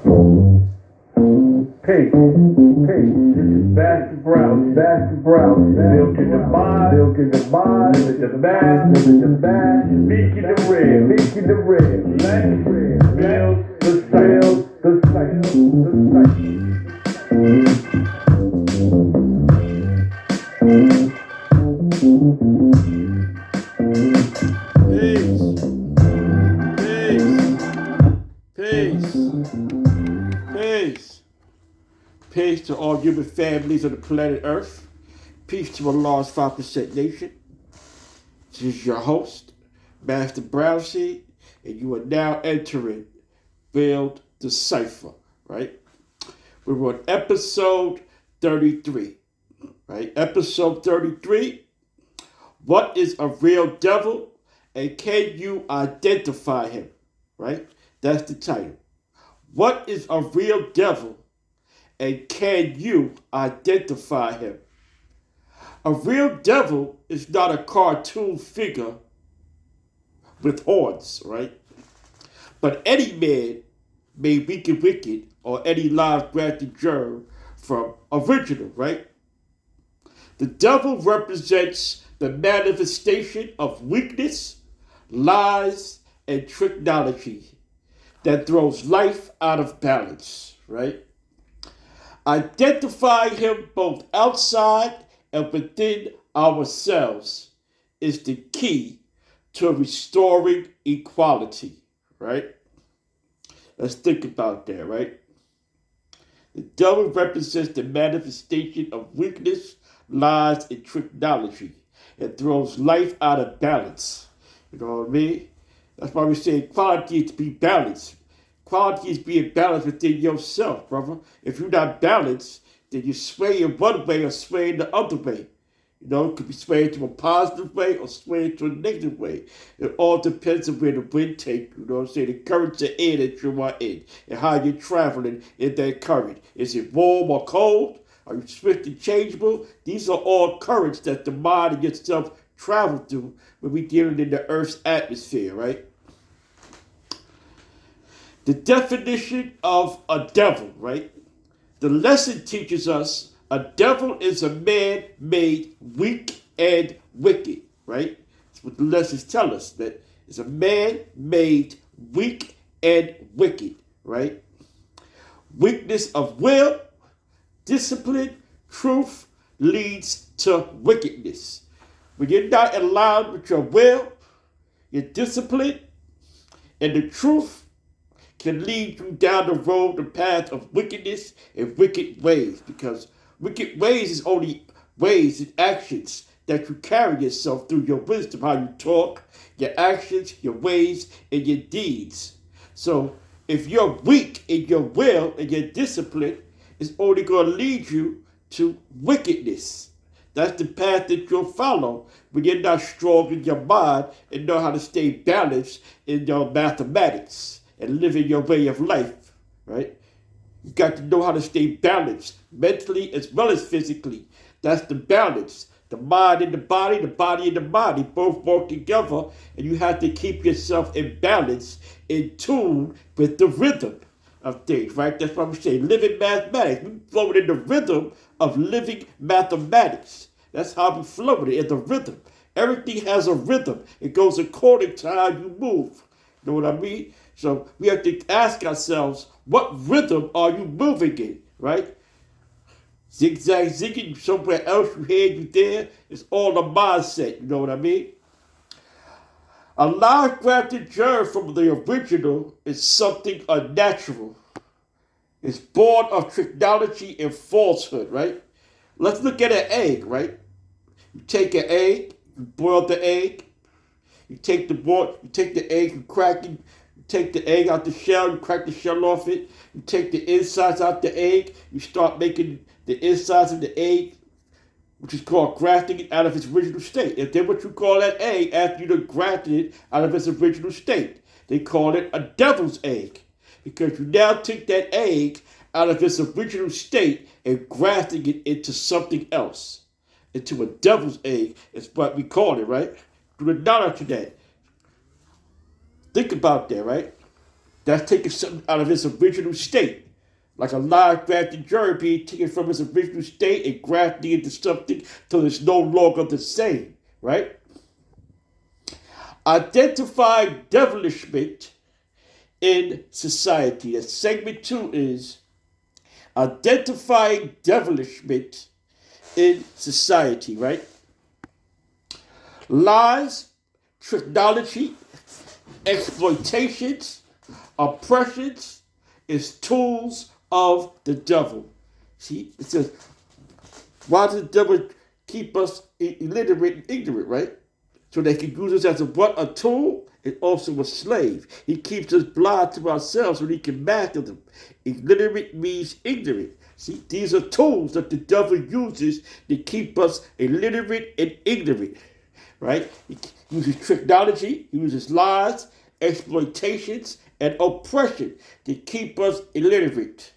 Hey, this is Baxter Brown. Built in the mind, living the bad, speaking the real. Let's build the Peace. Peace. Peace. Peace to all human families on the planet Earth. Peace to a lost 5% nation. This is your host, Master Brownseed, and you are now entering Build the Cipher, right? We're on episode 33, right? Episode 33. What is a real devil, and can you identify him, right? That's the title. What is a real devil, and can you identify him? A real devil is not a cartoon figure with horns, right? But any man made wicked, or any live grafted germ from original, right? The devil represents the manifestation of weakness, lies, and technology that throws life out of balance, right? Identifying him both outside and within ourselves is the key to restoring equality, right? Let's think about that, right? The devil represents the manifestation of weakness, lies, and technology. It throws life out of balance. You know what I mean? That's why we say equality is to be balanced. Equality is being balanced within yourself, brother. If you're not balanced, then you sway in one way or sway in the other way. You know, it could be swayed to a positive way or swayed to a negative way. It all depends on where the wind takes you. You know what I'm saying? The currents are in that you are in and how you're traveling in that current. Is it warm or cold? Are you swift and changeable? These are all currents that the mind and yourself travel through when we're dealing in the Earth's atmosphere, right? The definition of a devil, right? The lesson teaches us a devil is a man made weak and wicked, right? That's what the lessons tell us, that it's a man made weak and wicked, right? Weakness of will, discipline, truth leads to wickedness. When you're not aligned with your will, your discipline, and the truth can lead you down the road, the path of wickedness and wicked ways. Because wicked ways is only ways and actions that you carry yourself through your wisdom, how you talk, your actions, your ways, and your deeds. So if you're weak in your will and your discipline, it's only going to lead you to wickedness. That's the path that you'll follow when you're not strong in your mind and know how to stay balanced in your mathematics and living your way of life, right? You got to know how to stay balanced mentally as well as physically. That's the balance. The mind and the body and the body both work together, and you have to keep yourself in balance, in tune with the rhythm of things, right? That's what I'm saying. Living mathematics. We flow in the rhythm of living mathematics. That's how we flow in the rhythm. Everything has a rhythm. It goes according to how you move. You know what I mean? So we have to ask ourselves, what rhythm are you moving in, right? Zigzag, zigging somewhere else, you here, you there. It's all a mindset, you know what I mean? A live grafted germ from the original is something unnatural. It's born of technology and falsehood, right? Let's look at an egg, right? You take an egg, you boil the egg, you take the egg, you crack it, you take the egg out the shell, you crack the shell off it, you take the insides out the egg, you start making the insides of the egg, which is called grafting it out of its original state. If then what you call that egg after you grafted it out of its original state, they call it a devil's egg. Because you now took that egg out of its original state and grafting it into something else. Into a devil's egg is what we call it, right? Do the knowledge of that. Think about that, right? That's taking something out of its original state. Like a live grafted germ being taken from its original state and grafted into something till it's no longer the same, right? Identifying devilishment in society. And segment 2 is identifying devilishment in society, right? Lies, technology, exploitations, oppressions is tools of the devil. See, it says, why does the devil keep us illiterate and ignorant, right? So they can use us as a tool and also a slave. He keeps us blind to ourselves so he can master them. Illiterate means ignorant. See, these are tools that the devil uses to keep us illiterate and ignorant, right? He uses technology, he uses lies, exploitations, and oppression to keep us illiterate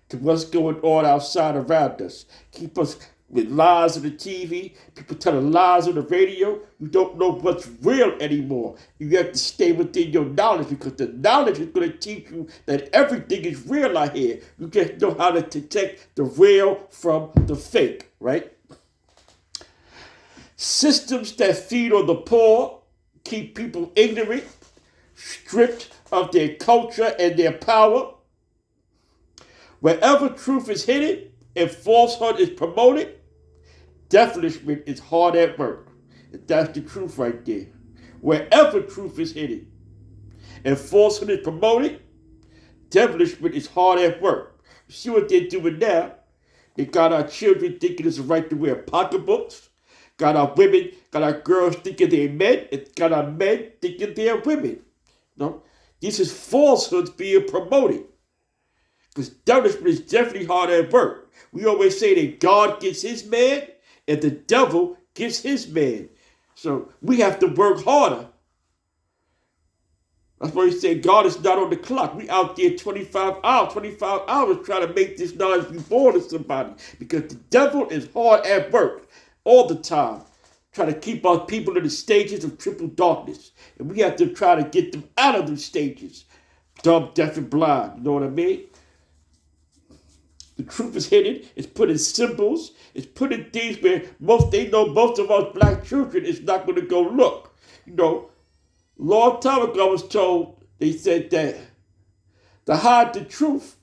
to what's going on outside around us. Keep us with lies on the TV, people telling lies on the radio. You don't know what's real anymore. You have to stay within your knowledge because the knowledge is going to teach you that everything is real out here. You just know how to detect the real from the fake, right? Systems that feed on the poor keep people ignorant, stripped of their culture and their power. Wherever truth is hidden and falsehood is promoted, devilishment is hard at work. That's the truth right there. Wherever truth is hidden and falsehood is promoted, devilishment is hard at work. You see what they're doing now? They got our children thinking it's the right to wear pocketbooks. Got our women, got our girls thinking they're men. And got our men thinking they're women. No, this is falsehoods being promoted. Because devilishment is definitely hard at work. We always say that God gets his man and the devil gets his man. So we have to work harder. That's why we say God is not on the clock. We out there 25 hours trying to make this knowledge be born to somebody. Because the devil is hard at work all the time, trying to keep our people in the stages of triple darkness. And we have to try to get them out of those stages. Dumb, deaf, and blind. You know what I mean? The truth is hidden. It's put in symbols. It's put in things where most of us black children is not going to go look. You know, a long time ago I was told, they said that to hide the truth,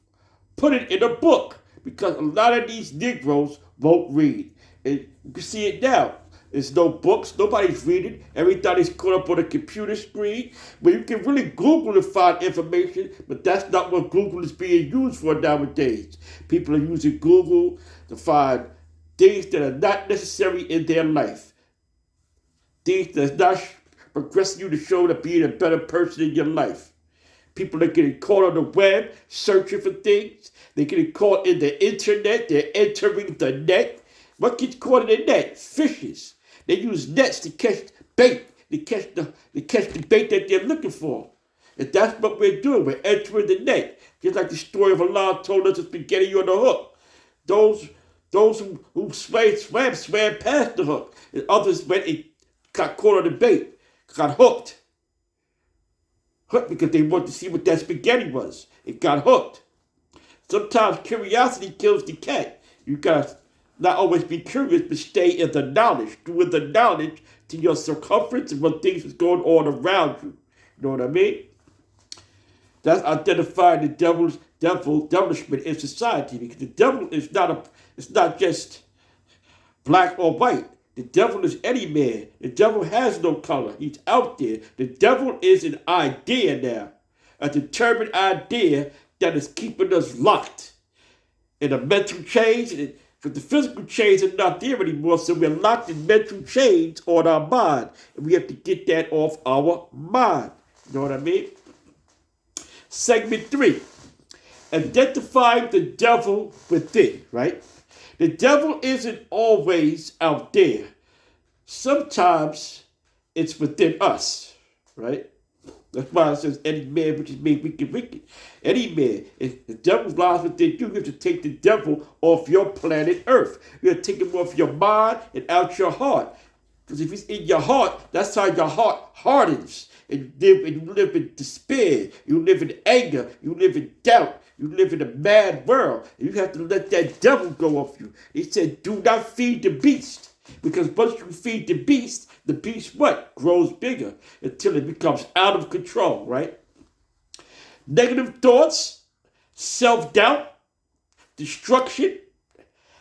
put it in a book. Because a lot of these Negroes won't read. And you can see it now. There's no books. Nobody's reading. Everybody's caught up on a computer screen. But you can really Google to find information, but that's not what Google is being used for nowadays. People are using Google to find things that are not necessary in their life. Things that's not progressing you to show that being a better person in your life. People are getting caught on the web, searching for things. They're getting caught in the internet. They're entering the net. What gets caught in the net? Fishes. They use nets to catch bait, to catch the bait that they're looking for. And that's what we're doing. We're entering the net. Just like the story of Allah told us, it's getting you on the hook. Those who swam past the hook. And others went and got caught on the bait, got hooked. Hooked because they wanted to see what that spaghetti was. It got hooked. Sometimes curiosity kills the cat. You gotta not always be curious, but stay in the knowledge. With the knowledge to your circumference and what things is going on around you. You know what I mean? That's identifying the devilishment in society. Because the devil is it's not just black or white. The devil is any man. The devil has no color. He's out there. The devil is an idea now. A determined idea that is keeping us locked in a mental chains. Because the physical chains are not there anymore, so we're locked in mental chains on our mind. And we have to get that off our mind. You know what I mean? Segment 3. Identifying the devil within, right? The devil isn't always out there. Sometimes it's within us, right? That's why it says any man which is made wicked. Any man. If the devil lies within you, you have to take the devil off your planet Earth. You have to take him off your mind and out your heart. Because if it's in your heart, that's how your heart hardens. And you live in despair. You live in anger. You live in doubt. You live in a mad world. And you have to let that devil go off you. He said, do not feed the beast. Because once you feed the beast what? Grows bigger until it becomes out of control, right? Negative thoughts, self-doubt, destruction,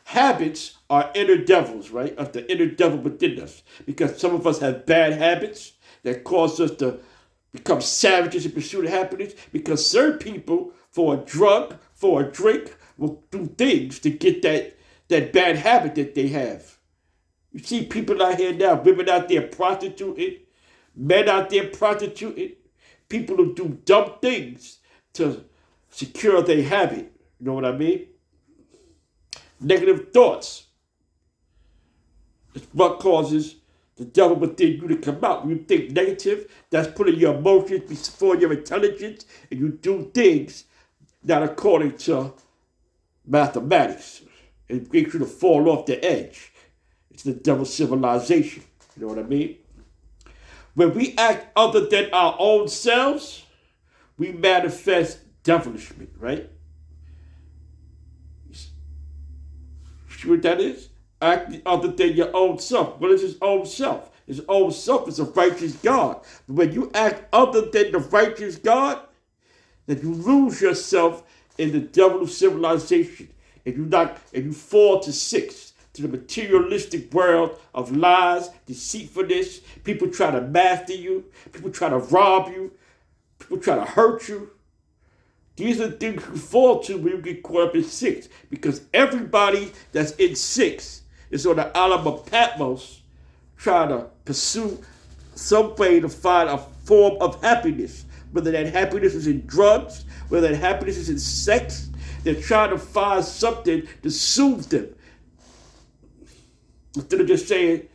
habits are inner devils, right? Of the inner devil within us. Because some of us have bad habits that cause us to become savages in pursuit of happiness. Because certain people, for a drug, for a drink, will do things to get that bad habit that they have. You see people out here now, women out there prostituting, men out there prostituting. People who do dumb things to secure their habit. You know what I mean? Negative thoughts. It's what causes the devil within you to come out. When you think negative, that's putting your emotions before your intelligence, and you do things not according to mathematics. It makes you to fall off the edge. It's the devil's civilization. You know what I mean? When we act other than our own selves, we manifest devilishment, right? See what that is? Acting other than your own self. What is his own self? His own self is a righteous God. But when you act other than the righteous God, then you lose yourself in the devil's civilization. And you fall to six, to the materialistic world of lies, deceitfulness. People try to master you. People try to rob you. People try to hurt you. These are things you fall to when you get caught up in six. Because everybody that's in six is on the island of Patmos trying to pursue some way to find a form of happiness. Whether that happiness is in drugs, whether that happiness is in sex, they're trying to find something to soothe them. Instead of just saying,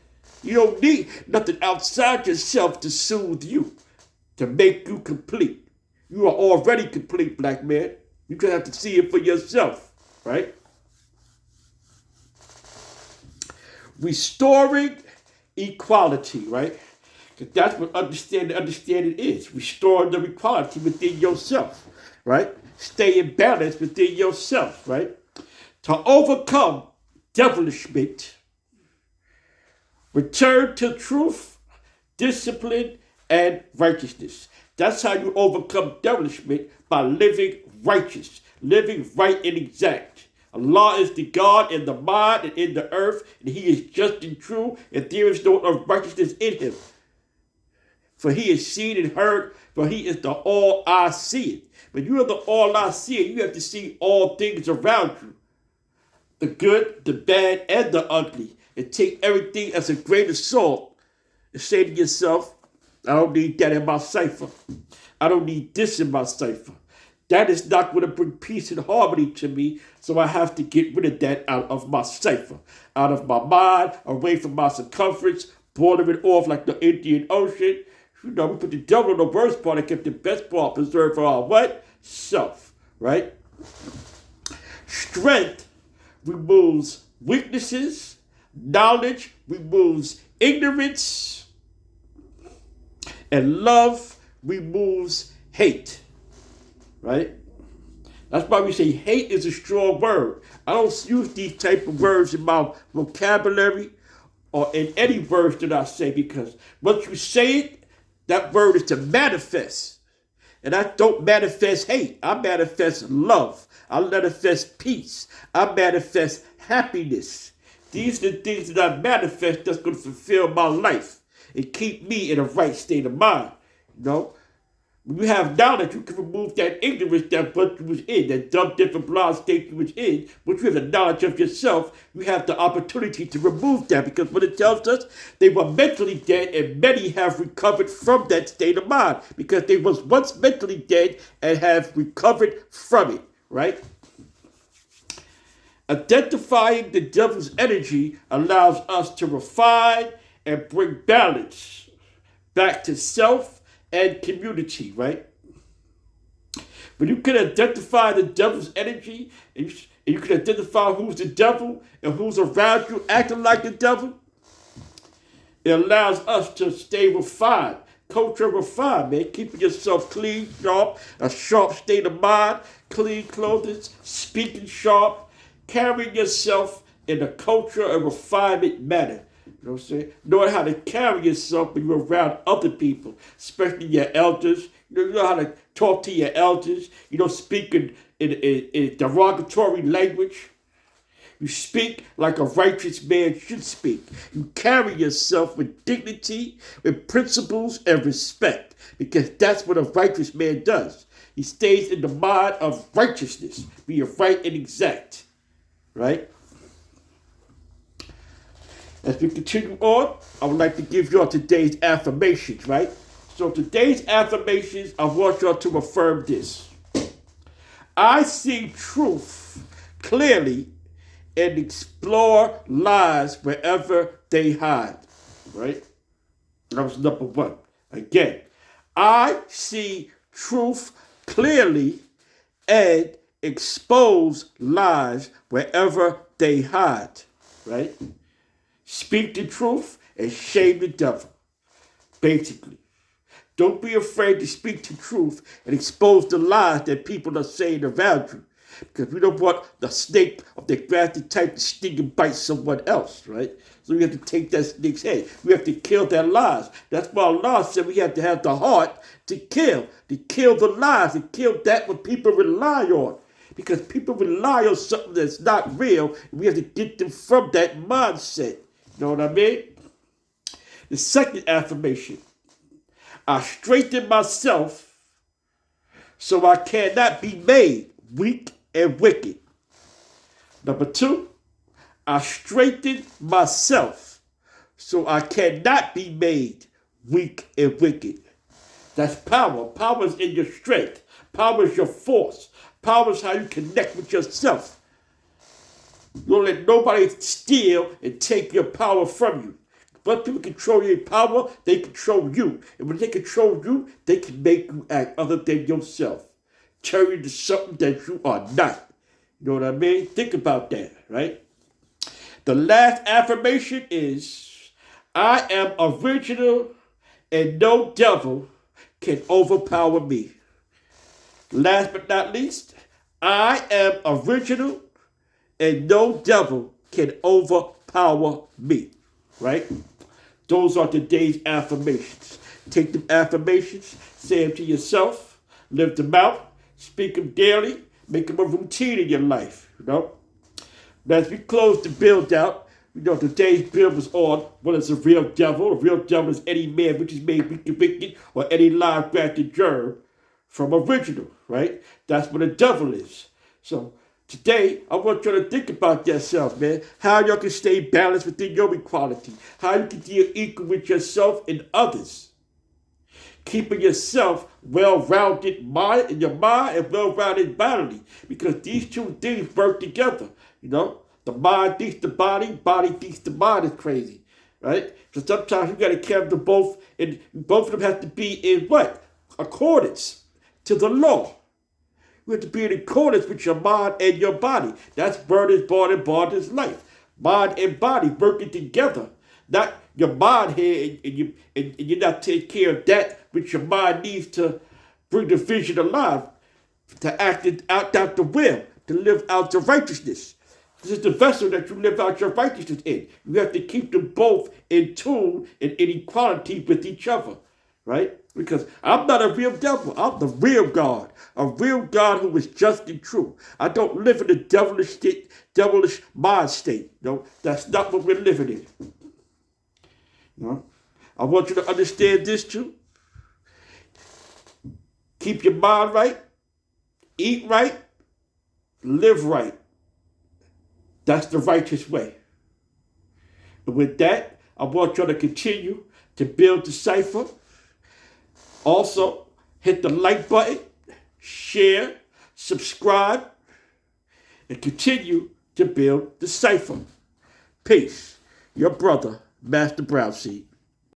you don't need nothing outside yourself to soothe you, to make you complete. You are already complete, black man. You just have to see it for yourself, right? Restoring equality, right? Because that's what understanding is. Restoring the equality within yourself, right? Stay in balance within yourself, right? To overcome devilishment, return to truth, discipline, and righteousness. That's how you overcome devilishment, by living righteous, living right and exact. Allah is the God in the mind and in the earth, and he is just and true, and there is no unrighteousness in him. For he is seen and heard, for he is the all-I-seeing. When you are the all-I-seeing, you have to see all things around you. The good, the bad, and the ugly. And take everything as a grain of salt and say to yourself, I don't need that in my cipher. I don't need this in my cipher. That is not going to bring peace and harmony to me, so I have to get rid of that out of my cipher, out of my mind, away from my circumference, bordering off like the Indian Ocean. You know, we put the devil in the worst part and kept the best part preserved for our what? Self, right? Strength removes weaknesses. Knowledge removes ignorance. And love removes hate, right? That's why we say hate is a strong word. I don't use these type of words in my vocabulary or in any words that I say, because once you say it, that word is to manifest. And I don't manifest hate. I manifest love. I manifest peace. I manifest happiness. These are the things that I manifest that's going to fulfill my life and keep me in a right state of mind. You know, when you have knowledge, you can remove that ignorance that what you was in, that dumb, different, blind state you was in. Once you have the knowledge of yourself, you have the opportunity to remove that, because what it tells us, they were mentally dead, and many have recovered from that state of mind because they was once mentally dead and have recovered from it, right? Identifying the devil's energy allows us to refine and bring balance back to self and community, right? When you can identify the devil's energy, and you can identify who's the devil and who's around you acting like the devil, It allows us to stay refined. Culture of refined, man. Keeping yourself clean, sharp, a sharp state of mind, clean clothing, speaking sharp, carrying yourself in a culture of refinement manner. You know what I'm saying? Knowing how to carry yourself when you're around other people, especially your elders. You know how to talk to your elders. You don't speak in derogatory language. You speak like a righteous man should speak. You carry yourself with dignity, with principles and respect, because that's what a righteous man does. He stays in the mind of righteousness, being right and exact. Right? As we continue on, I would like to give y'all today's affirmations, right? So today's affirmations, I want y'all to affirm this. I see truth clearly and explore lies wherever they hide, right? That was number one. Again, I see truth clearly and expose lies wherever they hide, right? Speak the truth and shame the devil, basically. Don't be afraid to speak the truth and expose the lies that people are saying around you, because we don't want the snake of the grafted type to sting and bite someone else, right? So we have to take that snake's head. We have to kill their lies. That's why Allah said we have to have the heart to kill the lies, to kill that what people rely on. Because people rely on something that's not real, and we have to get them from that mindset. You know what I mean? The second affirmation, I straighten myself so I cannot be made weak and wicked. Number two, I straighten myself so I cannot be made weak and wicked. That's power. Power is in your strength. Power is your force. Power is how you connect with yourself. You don't let nobody steal and take your power from you. But people control your power, they control you. And when they control you, they can make you act other than yourself. Turn you into something that you are not. You know what I mean? Think about that, right? The last affirmation is, I am original and no devil can overpower me. Last but not least, I am original and no devil can overpower me, right? Those are today's affirmations. Take them affirmations, say them to yourself, live them out, speak them daily, make them a routine in your life, you know? Now, as we close the build out, you know, today's build was on what is a real devil. A real devil is any man which is made weak and wicked, or any live grafted germ from original, right? That's what a devil is. So today, I want you to think about yourself, man. How y'all can stay balanced within your equality. How you can deal equal with yourself and others. Keeping yourself well-rounded in your mind and well-rounded bodily. Because these two things work together, you know. The mind thinks the body thinks the mind is crazy, right? So sometimes you got to carry them both, and both of them have to be in what? Accordance to the law. You have to be in accordance with your mind and your body. That's word is born and born is life. Mind and body working together. Not your mind here and you're not taking care of that which your mind needs to bring the vision alive, to act out the will, to live out the righteousness. This is the vessel that you live out your righteousness in. You have to keep them both in tune and in equality with each other, right? Because I'm not a real devil. I'm the real God. A real God who is just and true. I don't live in a devilish mind state. No, that's not what we're living in. No? I want you to understand this too. Keep your mind right. Eat right. Live right. That's the righteous way. And with that, I want you to continue to build the cipher. Also, hit the like button, share, subscribe, and continue to build the cipher. Peace. Your brother, Master Brown Seed.